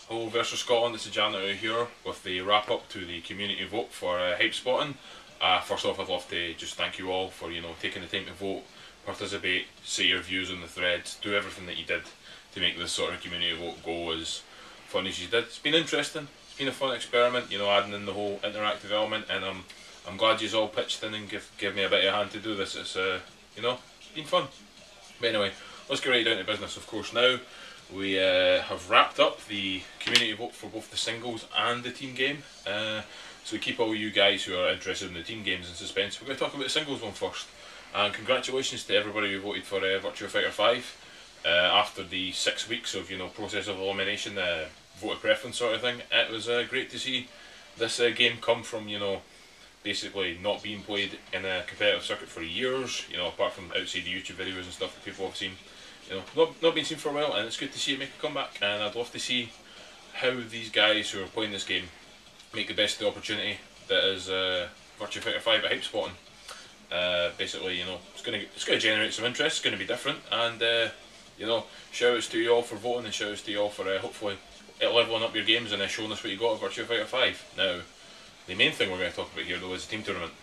Hello Versus Scotland, it's the Janitor here with the wrap up to the community vote for Hypespotting. First off, I'd love to just thank you all for taking the time to vote, participate, say your views on the threads, do everything that you did to make this sort of community vote go as fun as you did. It's been interesting, it's been a fun experiment, adding in the whole interactive element, and I'm glad you all pitched in and give me a bit of a hand to do this. It's it's been fun. But anyway, let's get right down to business. Of course, now we have wrapped up the community vote for both the singles and the team game. So we keep all you guys who are interested in the team games in suspense. We're going to talk about the singles one first. And congratulations to everybody who voted for Virtua Fighter 5. After the 6 weeks of process of elimination, voter preference sort of thing, it was great to see this game come from basically not being played in a competitive circuit for years. Apart from outside the YouTube videos and stuff that people have seen. Not been seen for a while, and it's good to see it make a comeback. And I'd love to see how these guys who are playing this game make the best of the opportunity that is Virtua Fighter 5 at Hypespotting. Basically, it's going to generate some interest. It's going to be different, and shout outs to you all for voting, and shout outs to you all for hopefully leveling up your games and showing us what you got at Virtua Fighter 5. Now, the main thing we're going to talk about here though is the team tournament.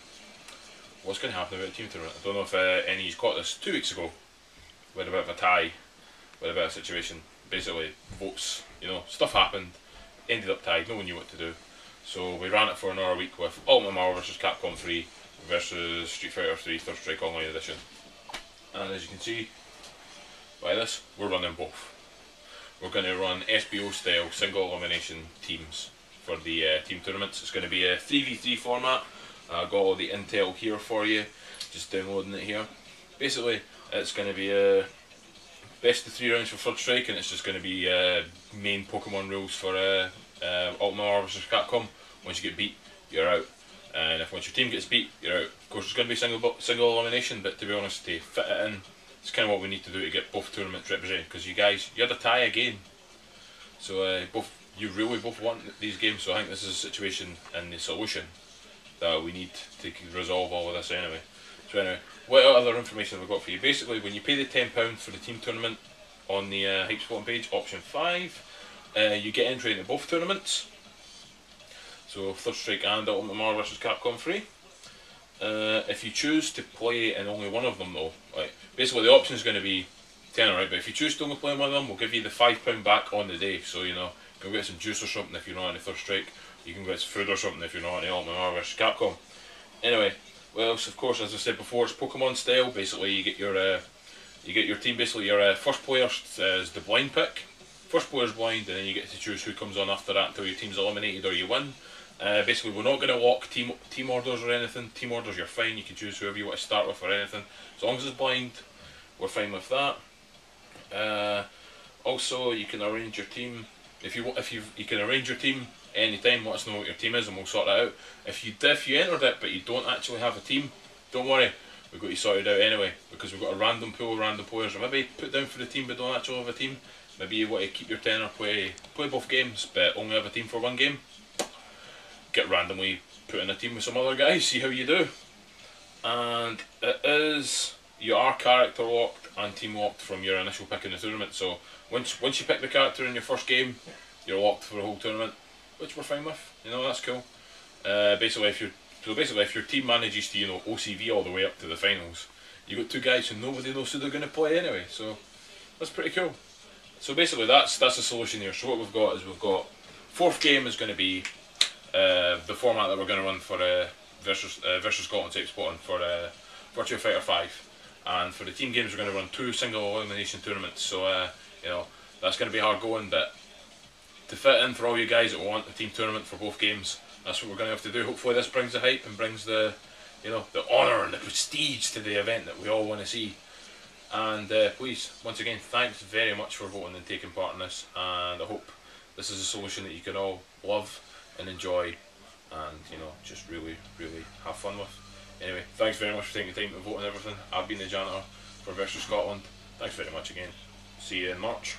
What's going to happen about the team tournament? I don't know if any of you caught this 2 weeks ago. We had a bit of a tie, with a bit of a situation. Basically, votes, stuff happened, ended up tied, no one knew what to do. So we ran it for another week with Ultimate Marvel vs Capcom 3 versus Street Fighter 3 Third Strike Online Edition. And as you can see by this, we're running both. We're going to run SBO style single elimination teams for the team tournaments. It's going to be a 3v3 format. I've got all the intel here for you, just downloading it here. Basically, it's going to be a best of 3 rounds for Third Strike, and it's just going to be main Pokemon rules for Ultimate Marvel vs Capcom. Once you get beat, you're out, and if once your team gets beat, you're out. Of course, it's going to be single elimination, but to be honest, to fit it in, it's kind of what we need to do to get both tournaments represented. Because you guys, you had a tie again, so you really both want these games. So I think this is a situation and the solution that we need to resolve all of this anyway. So anyway, what other information have we got for you? Basically, when you pay the £10 for the team tournament on the Hypespotting page, option 5, you get entry into both tournaments. So Third Strike and Ultimate Marvel vs Capcom 3. If you choose to play in only one of them though, basically the option is going to be tenner, right? But if you choose to only play in one of them, we'll give you the £5 back on the day. So you can get some juice or something if you're not into Third Strike. You can get some food or something if you're not into Ultimate Marvel vs Capcom. Anyway. Well, so of course, as I said before, it's Pokemon style. Basically, you get your team. Basically, your first player is the blind pick. First player's blind, and then you get to choose who comes on after that until your team's eliminated or you win. Basically, we're not going to lock team orders or anything. Team orders, you're fine. You can choose whoever you want to start with or anything. As long as it's blind, we're fine with that. Also, you can arrange your team. You can arrange your team anytime. Let us know what your team is and we'll sort that out. If you entered it but you don't actually have a team, don't worry, we've got you sorted out anyway, because we've got a random pool of random players, or maybe put down for the team but don't actually have a team. Maybe you want to keep your tenner, play both games but only have a team for one game. Get randomly put in a team with some other guys, see how you do. And you are character locked and team locked from your initial pick in the tournament. So once you pick the character in your first game, you're locked for the whole tournament, which we're fine with. That's cool. Basically, if your team manages to OCV all the way up to the finals, you've got 2 guys who nobody knows who they're going to play anyway. So that's pretty cool. So basically, that's the solution here. So what we've got is fourth game is going to be the format that we're going to run for VersusScotland Hypespotting for Virtua Fighter 5, and for the team games we're going to run 2 single elimination tournaments. So that's going to be hard going, but to fit in for all you guys that want a team tournament for both games, that's what we're going to have to do. Hopefully this brings the hype and brings the the honour and the prestige to the event that we all want to see. And please, once again, thanks very much for voting and taking part in this, and I hope this is a solution that you can all love and enjoy and just really have fun with. Anyway, thanks very much for taking the time to vote and everything. I've been the Janitor for Versus Scotland. Thanks very much again. See you in March.